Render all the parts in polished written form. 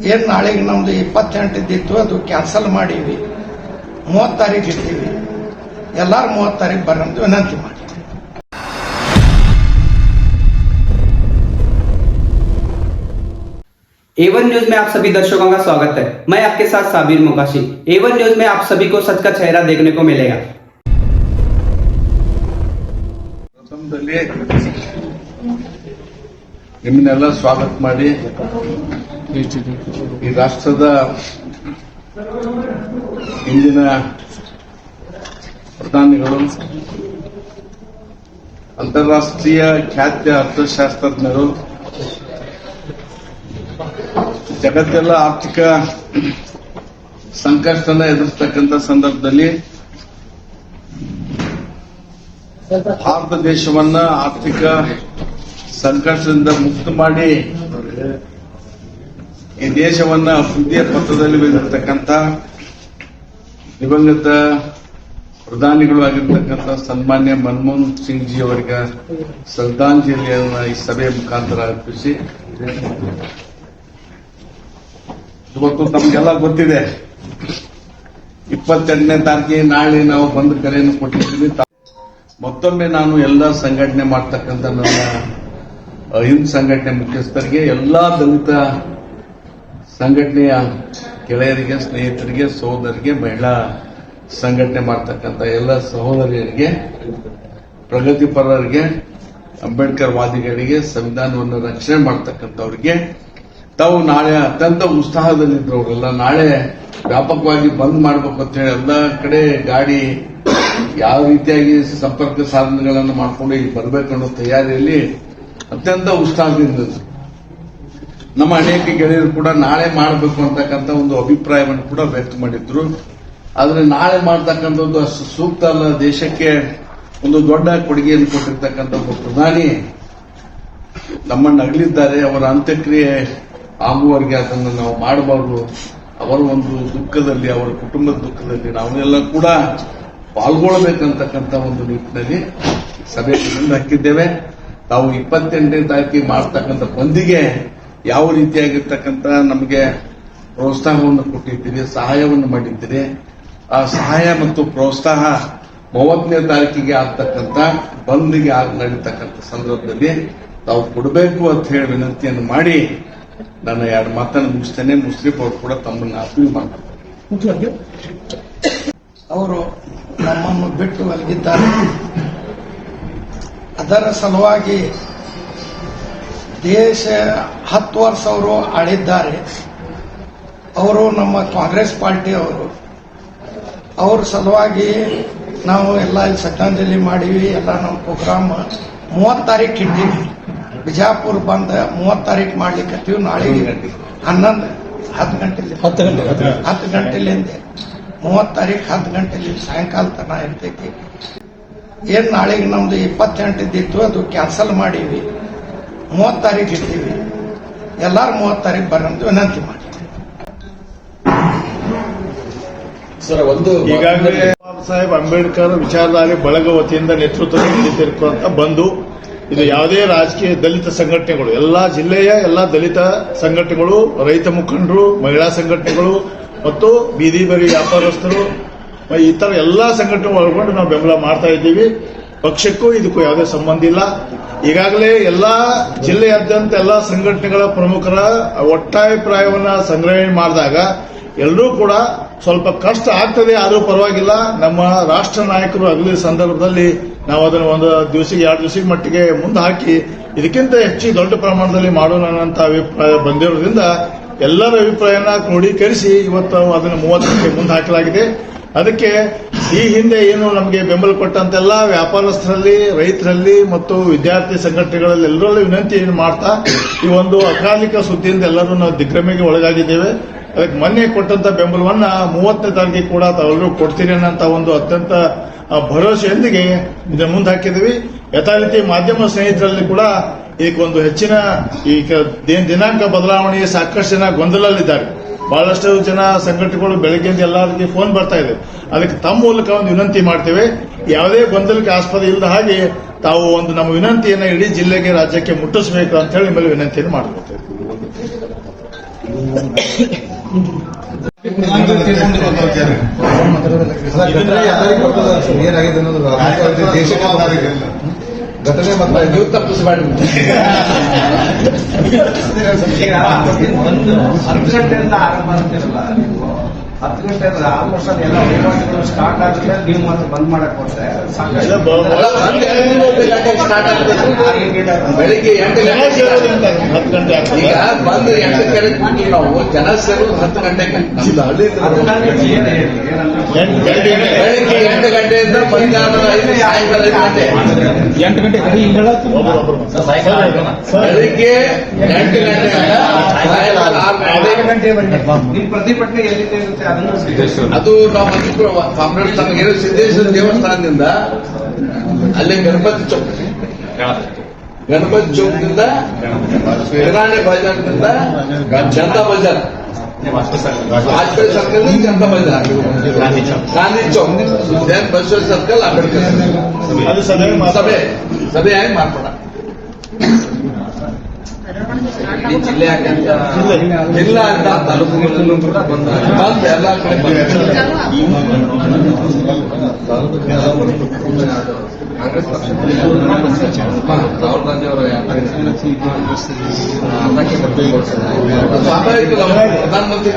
ಏನು ನಾಳೆಗೆ ನಮ್ದು 28 ಇದ್ದಿತ್ತು ಅದು ಕ್ಯಾನ್ಸಲ್ ಮಾಡೀವಿ. 30 ತಾರೀಕು ಇರ್ತೀವಿ. ಎಲ್ಲಾರು 30 ತಾರೀಕು ಬರಂತ ವಿನಂತಿ ಮಾಡಿ. A1 न्यूज में आप सभी दर्शकों का स्वागत है। मैं आपके साथ साबिर मोकाशी। A1 न्यूज में आप सभी को सच का चेहरा देखने को मिलेगा। ಪ್ರಥಮದಲ್ಲಿ ನಿಮ್ಮನ್ನೆಲ್ಲ ಸ್ವಾಗತ ಮಾಡಿ ಈ ರಾಷ್ಟ್ರದ ಇಂದಿನ ಪ್ರಧಾನಿಗಳು, ಅಂತಾರಾಷ್ಟ್ರೀಯ ಖ್ಯಾತ ಅರ್ಥಶಾಸ್ತ್ರಜ್ಞರು, ಜಗತ್ತೆಲ್ಲ ಆರ್ಥಿಕ ಸಂಕಷ್ಟನ ಎದುರಿಸತಕ್ಕಂಥ ಸಂದರ್ಭದಲ್ಲಿ ಭಾರತ ದೇಶವನ್ನ ಆರ್ಥಿಕ ಸಂಕಷ್ಟದಿಂದ ಮುಕ್ತ ಮಾಡಿ ಈ ದೇಶವನ್ನ ಅಭಿವೃದ್ಧಿಯ ಪಥದಲ್ಲಿ ಬೆಳೆದಿರ್ತಕ್ಕಂಥ ದಿವಂಗತ ಪ್ರಧಾನಿಗಳು ಆಗಿರ್ತಕ್ಕಂಥ ಸನ್ಮಾನ್ಯ ಮನಮೋಹನ್ ಸಿಂಗ್ ಜಿ ಅವರಿಗೆ ಶ್ರದ್ಧಾಂಜಲಿಯನ್ನು ಈ ಸಭೆಯ ಮುಖಾಂತರ ಅರ್ಪಿಸಿ, ಇವತ್ತು ತಮಗೆಲ್ಲ ಗೊತ್ತಿದೆ 28ನೇ ತಾರೀಕಿಗೆ ನಾಳೆ ನಾವು ಬಂದು ಕರೆಯನ್ನು ಕೊಟ್ಟಿದ್ದೀವಿ. ಮತ್ತೊಮ್ಮೆ ನಾನು ಎಲ್ಲ ಸಂಘಟನೆ ಮಾಡ್ತಕ್ಕಂಥ ನನ್ನ ಹಿಂದ್ ಸಂಘಟನೆ ಮುಖ್ಯಸ್ಥರಿಗೆ, ಎಲ್ಲಾ ದಲಿತ ಸಂಘಟನೆಯ ಗೆಳೆಯರಿಗೆ, ಸ್ನೇಹಿತರಿಗೆ, ಸಹೋದರಿಗೆ, ಮಹಿಳಾ ಸಂಘಟನೆ ಮಾಡ್ತಕ್ಕಂಥ ಎಲ್ಲ ಸಹೋದರಿಯರಿಗೆ, ಪ್ರಗತಿಪರರಿಗೆ, ಅಂಬೇಡ್ಕರ್ ವಾದಿಗಳಿಗೆ, ಸಂವಿಧಾನವನ್ನು ರಕ್ಷಣೆ ಮಾಡ್ತಕ್ಕಂಥವ್ರಿಗೆ, ತಾವು ನಾಳೆ ಅತ್ಯಂತ ಉತ್ಸಾಹದಲ್ಲಿದ್ರು. ಅವರೆಲ್ಲ ನಾಳೆ ವ್ಯಾಪಕವಾಗಿ ಬಂದ್ ಮಾಡಬೇಕು ಅಂತ ಹೇಳಿ ಎಲ್ಲ ಕಡೆ ಗಾಡಿ ಯಾವ ರೀತಿಯಾಗಿ ಸಂಪರ್ಕ ಸಾಧನಗಳನ್ನು ಮಾಡಿಕೊಂಡು ಇಲ್ಲಿ ಬರಬೇಕನ್ನೋ ತಯಾರಿಯಲ್ಲಿ ಅತ್ಯಂತ ಉತ್ಸಾಹದಿಂದ ನಮ್ಮ ಅನೇಕ ಗೆಳೆಯರು ಕೂಡ ನಾಳೆ ಮಾಡಬೇಕು ಅಂತಕ್ಕಂಥ ಒಂದು ಅಭಿಪ್ರಾಯವನ್ನು ಕೂಡ ವ್ಯಕ್ತ ಮಾಡಿದ್ರು. ಆದರೆ ನಾಳೆ ಮಾಡತಕ್ಕಂಥದ್ದು ಅಷ್ಟು ಸೂಕ್ತ ಅಲ್ಲ. ದೇಶಕ್ಕೆ ಒಂದು ದೊಡ್ಡ ಕೊಡುಗೆಯನ್ನು ಕೊಟ್ಟಿರ್ತಕ್ಕಂಥ ಒಬ್ಬ ಪ್ರಧಾನಿ ನಮ್ಮನ್ನು ಅಗಲಿದ್ದಾರೆ. ಅವರ ಅಂತ್ಯಕ್ರಿಯೆ ಆಗುವವರೆಗೆ ಅದನ್ನು ನಾವು ಮಾಡಬಾರದು. ಅವರ ಒಂದು ದುಃಖದಲ್ಲಿ, ಅವರ ಕುಟುಂಬದ ದುಃಖದಲ್ಲಿ ನಾವೆಲ್ಲ ಕೂಡ ಪಾಲ್ಗೊಳ್ಳಬೇಕಂತಕ್ಕಂಥ ಒಂದು ನಿಟ್ಟಿನಲ್ಲಿ ಸಭೆಗೆ ಮುಂದೆ ಹಾಕಿದ್ದೇವೆ. ತಾವು 28ನೇ ತಾರೀಕಿಗೆ ಮಾಡ್ತಕ್ಕಂಥ ಬಂದಿಗೆ ಯಾವ ರೀತಿಯಾಗಿರ್ತಕ್ಕಂಥ ನಮಗೆ ಪ್ರೋತ್ಸಾಹವನ್ನು ಕೊಟ್ಟಿದ್ದೀರಿ, ಸಹಾಯವನ್ನು ಮಾಡಿದ್ದೀರಿ. ಆ ಸಹಾಯ ಮತ್ತು ಪ್ರೋತ್ಸಾಹ 30ನೇ ತಾರೀಕಿಗೆ ಆಗ್ತಕ್ಕಂಥ ಬಂದಿಗೆ ನಡೀತಕ್ಕಂಥ ಸಂದರ್ಭದಲ್ಲಿ ತಾವು ಕೊಡಬೇಕು ಅಂತ ಹೇಳಿ ವಿನಂತಿಯನ್ನು ಮಾಡಿ ನನ್ನ 2 ಮಾತನ್ನು ಮುಗಿಸ್ತೇನೆ. ಮುಸ್ಲಿಂ ಅವರು ಕೂಡ ತಮ್ಮನ್ನು ಅಪೀಲ್ ಮಾಡ್ತಾರೆ. ಅವರು ನಮ್ಮನ್ನು ಬಿಟ್ಟು ಅಲ್ಲಿದ್ದಾರೆ. ಅದರ ಸಲುವಾಗಿ ದೇಶ 10 ವರ್ಷ ಅವರು ಆಳಿದ್ದಾರೆ. ಅವರು ನಮ್ಮ ಕಾಂಗ್ರೆಸ್ ಪಾರ್ಟಿಯವರು. ಅವ್ರ ಸಲುವಾಗಿ ನಾವು ಎಲ್ಲ ಶ್ರದ್ಧಾಂಜಲಿ ಮಾಡೀವಿ. ಎಲ್ಲ ನಮ್ಮ ಪ್ರೋಗ್ರಾಮ್ 30 ತಾರೀಕು ಇಟ್ಟಿವಿ. ಬಿಜಾಪುರ ಬಂದ 30 ತಾರೀಕು ಮಾಡ್ಲಿಕ್ಕೆ ನಾಳೆ 10 ಗಂಟೆಲಿಂದ 30 ತಾರೀಕು 10 ಗಂಟೆಲಿ ಸಾಯಂಕಾಲ ತನ ಇರ್ತೈತಿ. ಏನು ನಾಳೆಗೆ ನಮ್ದು 28 ಇದ್ದಿತ್ತು ಅದು ಕ್ಯಾನ್ಸಲ್ ಮಾಡೀವಿ. 30 ತಾರೀಕು ಇರ್ತೀವಿ. ಎಲ್ಲಾರು 30 ತಾರೀಕು ಬರಂತ ವಿನಂತಿ ಮಾಡಿ. ಈಗಾಗಲೇ ಬಾಬಾ ಸಾಹೇಬ್ ಅಂಬೇಡ್ಕರ್ ವಿಚಾರಧಾರೆ ಬಳಗ ವತಿಯಿಂದ ನೇತೃತ್ವದಲ್ಲಿ ನಡೀತಿರುವಂತ ಬಂದು ಇದು ಯಾವುದೇ ರಾಜಕೀಯ ದಲಿತ ಸಂಘಟನೆಗಳು, ಎಲ್ಲಾ ಜಿಲ್ಲೆಯ ಎಲ್ಲಾ ದಲಿತ ಸಂಘಟನೆಗಳು, ರೈತ ಮುಖಂಡರು, ಮಹಿಳಾ ಸಂಘಟನೆಗಳು ಮತ್ತು ಬೀದಿ ಬರಿ ವ್ಯಾಪಾರಸ್ಥರು, ಇತರ ಎಲ್ಲಾ ಸಂಘಟನೆಗಳು ಒಳಗೊಂಡು ನಾವು ಬೆಂಬಲ ಮಾಡ್ತಾ ಇದ್ದೀವಿ. ಪಕ್ಷಕ್ಕೂ ಇದಕ್ಕೂ ಯಾವುದೇ ಸಂಬಂಧ ಇಲ್ಲ. ಈಗಾಗಲೇ ಎಲ್ಲಾ ಜಿಲ್ಲೆಯಾದ್ಯಂತ ಎಲ್ಲಾ ಸಂಘಟನೆಗಳ ಪ್ರಮುಖರ ಒಟ್ಟಾಭಿಪ್ರಾಯವನ್ನ ಸಂಗ್ರಹಣೆ ಮಾಡಿದಾಗ ಎಲ್ಲರೂ ಕೂಡ ಸ್ವಲ್ಪ ಕಷ್ಟ ಆಗ್ತದೆ, ಆದರೂ ಪರವಾಗಿಲ್ಲ, ನಮ್ಮ ರಾಷ್ಟ್ರ ನಾಯಕರು ಅಗಲಿದ ಸಂದರ್ಭದಲ್ಲಿ ನಾವು ಅದನ್ನು 1 ದಿವಸಿಗೆ 2 ದಿವಸಿಗೆ ಮಟ್ಟಿಗೆ ಮುಂದೆ ಹಾಕಿ ಇದಕ್ಕಿಂತ ಹೆಚ್ಚು ದೊಡ್ಡ ಪ್ರಮಾಣದಲ್ಲಿ ಮಾಡೋಣ ಅನ್ನೋ ಅಭಿಪ್ರಾಯ ಬಂದಿರೋದ್ರಿಂದ ಎಲ್ಲರ ಅಭಿಪ್ರಾಯನ ಕ್ರೋಢೀಕರಿಸಿ ಇವತ್ತು ಅದನ್ನು 30ಕ್ಕೆ ಮುಂದೆ ಹಾಕಲಾಗಿದೆ. ಅದಕ್ಕೆ ಈ ಹಿಂದೆ ಏನು ನಮಗೆ ಬೆಂಬಲ ಕೊಟ್ಟಂತೆಲ್ಲ ವ್ಯಾಪಾರಸ್ಥರಲ್ಲಿ, ರೈತರಲ್ಲಿ ಮತ್ತು ವಿದ್ಯಾರ್ಥಿ ಸಂಘಟನೆಗಳಲ್ಲಿ ಎಲ್ಲರಲ್ಲೂ ವಿನಂತಿಯನ್ನು ಮಾಡ್ತಾ ಈ ಒಂದು ಅಕಾಲಿಕ ಸುದ್ದಿಯಿಂದ ಎಲ್ಲರೂ ನಾವು ದಿಗ್ಭ್ರಮೆಗೆ ಒಳಗಾಗಿದ್ದೇವೆ. ಅದಕ್ಕೆ ಮೊನ್ನೆ ಕೊಟ್ಟಂತ ಬೆಂಬಲವನ್ನ 30ನೇ ತಾರೀಕಿಗೆ ಕೂಡ ತಾವೆಲ್ಲರೂ ಕೊಡ್ತೀರಿ ಅನ್ನೋಂತ ಒಂದು ಅತ್ಯಂತ ಭರವಸೆಯೊಂದಿಗೆ ಇದನ್ನು ಮುಂದೆ ಹಾಕಿದ್ದೀವಿ. ಯಥಾರೀತಿ ಮಾಧ್ಯಮ ಸ್ನೇಹಿತರಲ್ಲಿ ಕೂಡ ಇದಕ್ಕೊಂದು ಹೆಚ್ಚಿನ ಈ ದಿನಾಂಕ ಬದಲಾವಣೆಗೆ ಸಾಕಷ್ಟು ಜನ ಗೊಂದಲಲ್ಲಿದ್ದಾರೆ. ಬಹಳಷ್ಟು ಜನ ಸಂಘಟನೆಗಳು ಬೆಳಗ್ಗೆಯಿಂದ ಎಲ್ಲರಿಗೆ ಫೋನ್ ಬರ್ತಾ ಇದೆ. ಅದಕ್ಕೆ ತಮ್ಮ ಮೂಲಕ ಒಂದು ವಿನಂತಿ ಮಾಡ್ತೇವೆ, ಯಾವುದೇ ಗೊಂದಲಕ್ಕೆ ಆಸ್ಪದ ಇಲ್ಲದ ಹಾಗೆ ತಾವು ಒಂದು ನಮ್ಮ ವಿನಂತಿಯನ್ನು ಇಡೀ ಜಿಲ್ಲೆಗೆ, ರಾಜ್ಯಕ್ಕೆ ಮುಟ್ಟಿಸಬೇಕು ಅಂತ ಹೇಳಿ ನಿಮ್ಮಲ್ಲಿ ವಿನಂತಿಯನ್ನು ಮಾಡಬೇಕು. ಏನಾಗಿದೆ ಅನ್ನೋದು ದೇಶಕ್ಕೆ ಘಟನೆ ಮಾತ್ರ ನೀವು ತಪ್ಪಿಸಬೇಡಿ. ಒಂದು 10 ಗಂಟೆಯಿಂದ ಆರಂಭ ಅಂತಿರಲ್ಲ, 10 ಗಂಟೆ ಅಂದ್ರೆ ಆಲ್ಮೋಸ್ಟ್ ಎಲ್ಲ ವಹಿವಾಟುಗಳು ಸ್ಟಾರ್ಟ್ ಆಗುತ್ತೆ. ನೀವು ಮಾತ್ರ ಬಂದ್ ಮಾಡಕ್ ಹೋದ್ರೆ ಬೆಳಿಗ್ಗೆ 8 ಗಂಟೆ ಈಗ ಬಂದು 8 ಕೆರೆ ಕೂತು ನಾವು ಜನ ಸೇರೋದು 10 ಗಂಟೆಗೆ. ಬೆಳಿಗ್ಗೆ 8 ಗಂಟೆಯಿಂದ ಮಧ್ಯಾಹ್ನ 5 ಸಾಯಂಕಾಲ 5 ಗಂಟೆ. 8 ಗಂಟೆ ಬೆಳಿಗ್ಗೆ 8 ಗಂಟೆಯಿಂದ ಸಾಯಂಕಾಲ 6 ಗಂಟೆ. ನಿಮ್ ಪ್ರತಿಭಟನೆ ಎಲ್ಲಿ ಇರುತ್ತೆ ಅದನ್ನು ಅದು ನಾವು ಕಾಂಗ್ರೆಸ್ ಏನು ಸಿದ್ದೇಶ್ವರ ದೇವಸ್ಥಾನದಿಂದ ಅಲ್ಲೇ ಗಣಪತಿ ಚೌಕದಿಂದ ಕಿರಾಣಿ ಬಜಾರ್ನಿಂದ ಜನತಾ ಬಜಾರ್, ವಾಜಪೇಯಿ ಸರ್ಕಲ್ ಜನತಾ ಬಜಾರ್, ಗಾಂಧಿ ಚೌಕ್, ಜೈನ್ ಬಸವೇಶ್ವರ ಸರ್ಕಲ್, ಅಂಬೇಡ್ಕರ್ ಅದು ಸಭೆಯಾಗಿ ಮಾರ್ಪಡ. ಜಿಲ್ಲೆಯಾದ್ಯಂತ ಇಲ್ಲ ಅಂತ ತಾಲೂಕುಗಳಲ್ಲೂ ಕೂಡ ಬಂದ ಎಲ್ಲ ಕಡೆ ಕಾಂಗ್ರೆಸ್ ಪಕ್ಷ ರಾಹುಲ್ ಗಾಂಧಿ ಅವರ ಅರ್ಧಕ್ಕೆ ಬರ್ತಿದ್ದಾರೆ. ಸ್ವಾಭಾವಿಕ ಪ್ರಧಾನಮಂತ್ರಿ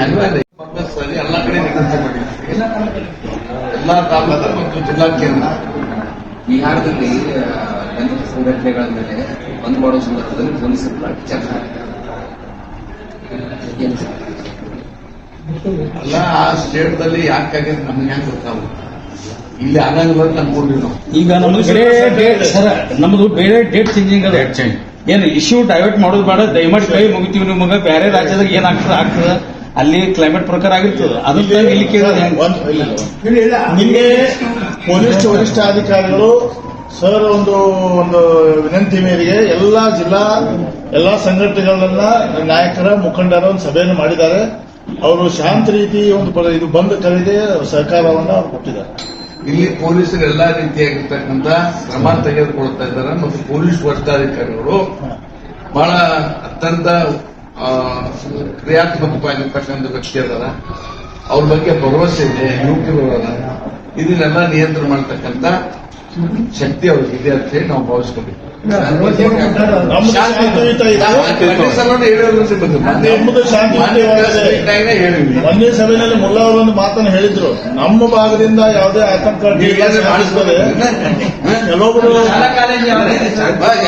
ಅನಿವಾರ್ಯ ಸರಿ ಎಲ್ಲ ಕಡೆ ನಿಗದಿ ಮಾಡಿ ಎಲ್ಲ ತಾಲೂಕು ಮತ್ತು ಜಿಲ್ಲಾ ಕೇಂದ್ರ. ಬಿಹಾರದಲ್ಲಿ ದಲಿತ ಸಂಘಟನೆಗಳ ಮೇಲೆ ಬಂದ್ ಮಾಡುವ ಸಂದರ್ಭದಲ್ಲಿ ಪೊಲೀಸರು ಲಾಠಿ ಅಲ್ಲ ಆ ಸ್ಟೇಟ್ದಲ್ಲಿ ಯಾಕಾಗ್ಯದ ನಮ್ಗೆ ಹೆಂಗ್ ಗೊತ್ತಾಗ ಇಲ್ಲಿ ಆಗಂಗಿಲ್ಲ ಅಂತ ಅನ್ಕೊಂಡ್ವಿ ನಾವು. ಈಗ ನಮ್ದು ಬೇರೆ ಡೇಟ್ ಸರ್, ನಮ್ದು ಬೇರೆ ಡೇಟ್ ಚೇಂಜಿಂಗ್ ಅದ. ಏನು ಇಶ್ಯೂ ಡೈವರ್ಟ್ ಮಾಡೋದು ಬೇಡ, ದಯಮಾಡಿ ಕೈ ಮುಗಿತೀವಿ ನಿಮಗೆ. ಬೇರೆ ರಾಜ್ಯದಾಗ ಏನಾಗ್ತದ ಅಲ್ಲಿ ಕ್ಲೈಮೇಟ್ ಪ್ರಕಾರ ಆಗಿರ್ತದೆ. ಅದನ್ನ ಇಲ್ಲಿ ಕೇಳಿದ್ರೆ ನಿನ್ನೆ ಪೊಲೀಸ್ ವರಿಷ್ಠಾಧಿಕಾರಿಗಳು ಸರ್ ಒಂದು ವಿನಂತಿ ಮೇರೆಗೆ ಎಲ್ಲಾ ಸಂಘಟನೆಗಳನ್ನ ನಾಯಕರ ಮುಖಂಡರ ಒಂದು ಸಭೆಯನ್ನು ಮಾಡಿದ್ದಾರೆ. ಅವರು ಶಾಂತ ರೀತಿ ಇದು ಬಂದ್ ಕರೆದೇ ಸಹಕಾರವನ್ನ ಅವರು ಕೊಟ್ಟಿದ್ದಾರೆ. ಇಲ್ಲಿ ಪೊಲೀಸರು ಎಲ್ಲಾ ರೀತಿಯಾಗಿರ್ತಕ್ಕಂಥ ಕ್ರಮ ತೆಗೆದುಕೊಳ್ತಾ ಇದ್ದಾರೆ ಮತ್ತು ಪೊಲೀಸ್ ವರಿಷ್ಠಾಧಿಕಾರಿಗಳು ಬಹಳ ಅತ್ಯಂತ ಕ್ರಿಯಾತ್ಮಕವಾಗಿರ್ತಕ್ಕಂಥ ವ್ಯಕ್ತಿ ಅದಾರ. ಅವ್ರ ಬಗ್ಗೆ ಭರವಸೆ ಇದೆ, ಯುವಕರು ಇದನ್ನೆಲ್ಲ ನಿಯಂತ್ರಣ ಮಾಡತಕ್ಕಂಥ ಶಕ್ತಿ ಅವ್ರಿಗಿದೆ ಅಂತ ಹೇಳಿ ನಾವು ಭಾವಿಸ್ಕೊಂಡಿದ್ದೀವಿ. ನಮ್ದು ಶಾಂತಿಯುತ ಇದೆ. ನಮ್ಮದು ಶಾಂತಿಯುತವಾಗಿದೆ. ಹೇಳಿದ್ವಿ ಮೊನ್ನೆ ಸಭೆಯಲ್ಲಿ ಮುಲ್ಲಾ ಅವರು ಒಂದು ಮಾತನ್ನು ಹೇಳಿದ್ರು, ನಮ್ಮ ಭಾಗದಿಂದ ಯಾವುದೇ ಆತಂಕ ಮಾಡಿಸ್ತದೆ. ಕೆಲವೊಬ್ಬರು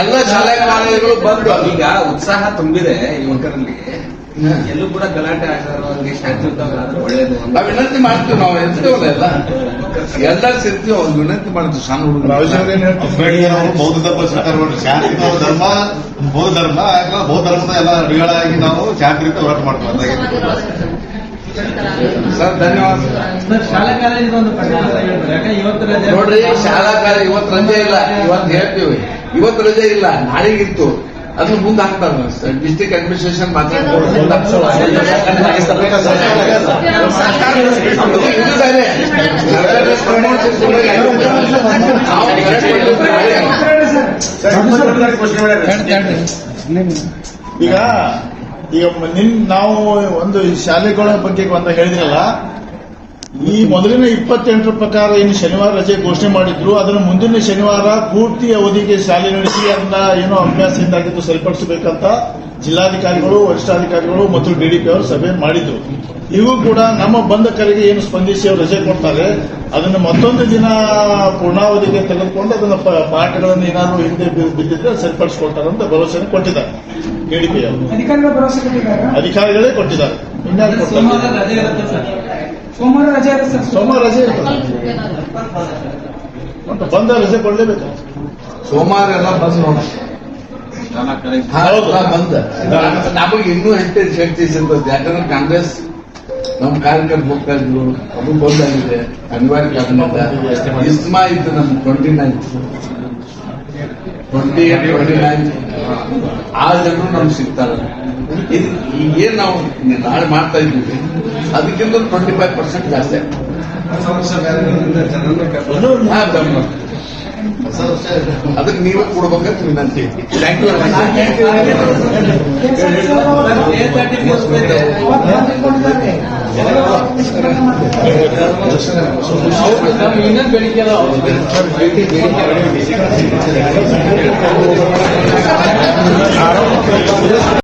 ಎಲ್ಲ ಶಾಲಾ ಕಾಲೇಜುಗಳು ಬಂದು ಈಗ ಉತ್ಸಾಹ ತುಂಬಿದೆ ಯುವಕರಲ್ಲಿ. ಎಲ್ಲೂ ಕೂಡ ಗಲಾಟೆ ಆಗದೆ ಶಾಂತಿಯುತವಾದ್ರೆ ಒಳ್ಳೇದು. ನಾವು ವಿನಂತಿ ಮಾಡ್ತೀವಿ, ನಾವು ಇರ್ತೀವಲ್ಲ ಎಲ್ಲರೂ ಸಿರ್ತೀವಿ, ಅವ್ರು ವಿನಂತಿ ಮಾಡ್ತೀವಿ. ಸಣ್ಣ ಹುಡುಗರು ಅಂಬೇಡ್ಕರ್ ಅವರು ಬೌದ್ಧ ಧರ್ಮ ಸ್ವೀಕಾರ ಮಾಡಿ ಶಾಂತಿ ಧರ್ಮ ಬೌದ್ಧ ಧರ್ಮ ಬೌದ್ಧ ಧರ್ಮದ ಎಲ್ಲ ಅಡಿಗಳಾಗಿ ನಾವು ಶಾಂತಿಯುತ ಹೋರಾಟ ಮಾಡ್ತೀವಿ. ಸರ್ ಧನ್ಯವಾದ. ಶಾಲಾ ಕಾಲೇಜಿನ ಒಂದು ನೋಡ್ರಿ, ಶಾಲಾ ಕಾಲೇಜ್ ಇವತ್ತು ರಜೆ ಇಲ್ಲ. ಇವತ್ತು ಹೇಳ್ತೀವಿ ಇವತ್ತು ರಜೆ ಇಲ್ಲ, ನಾಳೆಗಿತ್ತು. ಅದನ್ನ ಮುಂದೆ ಹಾಕ್ತಾರೆ. ಡಿಸ್ಟ್ರಿಕ್ಟ್ ಅಡ್ಮಿನಿಸ್ಟ್ರೇಷನ್ ಮಾತಾಡ್ಕೊಂಡು ಈಗ ನಾವು ಒಂದು ಶಾಲೆಗಳ ಬಗ್ಗೆ ಒಂದು ಹೇಳಿದ್ರಲ್ಲ, ಈ ಮೊದಲಿನ 28 ಪ್ರಕಾರ ಏನು ಶನಿವಾರ ರಜೆ ಘೋಷಣೆ ಮಾಡಿದ್ರು, ಅದನ್ನು ಮುಂದಿನ ಶನಿವಾರ ಪೂರ್ತಿ ಅವಧಿಗೆ ಶಾಲೆ ನಡೆಸಿ ಅದನ್ನ ಏನೋ ಅಭ್ಯಾಸದಿಂದಾಗಿದ್ದು ಸರಿಪಡಿಸಬೇಕಂತ ಜಿಲ್ಲಾಧಿಕಾರಿಗಳು, ವರಿಷ್ಠಾಧಿಕಾರಿಗಳು ಮತ್ತು ಡಿಡಿಪಿ ಅವರು ಸಭೆ ಮಾಡಿದ್ರು. ಇವು ಕೂಡ ನಮ್ಮ ಬಂದ ಕರೆಗೆ ಏನು ಸ್ಪಂದಿಸಿ ಅವರು ರಜೆ ಕೊಡ್ತಾರೆ, ಅದನ್ನು ಮತ್ತೊಂದು ದಿನ ಪೂರ್ಣಾವಧಿಗೆ ತೆಗೆದುಕೊಂಡು ಅದನ್ನ ಪಾಠಗಳನ್ನು ಏನಾದರೂ ಹಿಂದೆ ಬಿದ್ದಿದ್ರೆ ಸರಿಪಡಿಸಿಕೊಳ್ತಾರೆ ಅಂತ ಭರವಸೆ ಕೊಟ್ಟಿದ್ದಾರೆ ಡಿಡಿಪಿ ಅವರು. ಅಧಿಕಾರಿಗಳೇ ಕೊಟ್ಟಿದ್ದಾರೆ. ಇನ್ಯಾರು ಕೊಡ್ತಾರೆ? ಸೋಮವಾರ ರಜೆ ಇರುತ್ತೆ ಸರ್. ಸೋಮವಾರ ರಜೆ ಇರ್ತದೆ. ಮತ್ತೆ ಬಂದ ರಜೆ ಕೊಡಲೇಬೇಕು. ಸೋಮವಾರ ಎಲ್ಲ ಬಂದ್ ನೋಡ ಬಂದ ನಮಗೆ ಇನ್ನೂ ಹೆಚ್ಚು ಶಕ್ತಿ ಸಿಗ್ತದೆ. ಯಾಕಂದ್ರೆ ಕಾಂಗ್ರೆಸ್ ನಮ್ಮ ಕಾರ್ಯಕರ್ತರು ಹೋಗ್ತಾ ಇದ್ರು, ಅದು ಬಂದಾಗಿದೆ ಅನಿವಾರ್ಯ ಕಾರಣದಿಂದ. ಇಸ್ಮಾ ಇತ್ತು ನಮ್ಮ 29 ಆ ಜನರು ನಮ್ಗೆ ಸಿಗ್ತಾರೆ. ಈಗೇನ್ ನಾವು ನಾಳೆ ಮಾಡ್ತಾ ಇದ್ದೀವಿ ಅದಕ್ಕಿಂತ 25% ಜಾಸ್ತಿ ಅದಕ್ಕೆ ನೀವೇ ಕೊಡ್ಬೇಕಂತ ವಿನಂತಿ. Thank you. ಇನ್ನೊಂದು ಬೆಳಿಗ್ಗೆ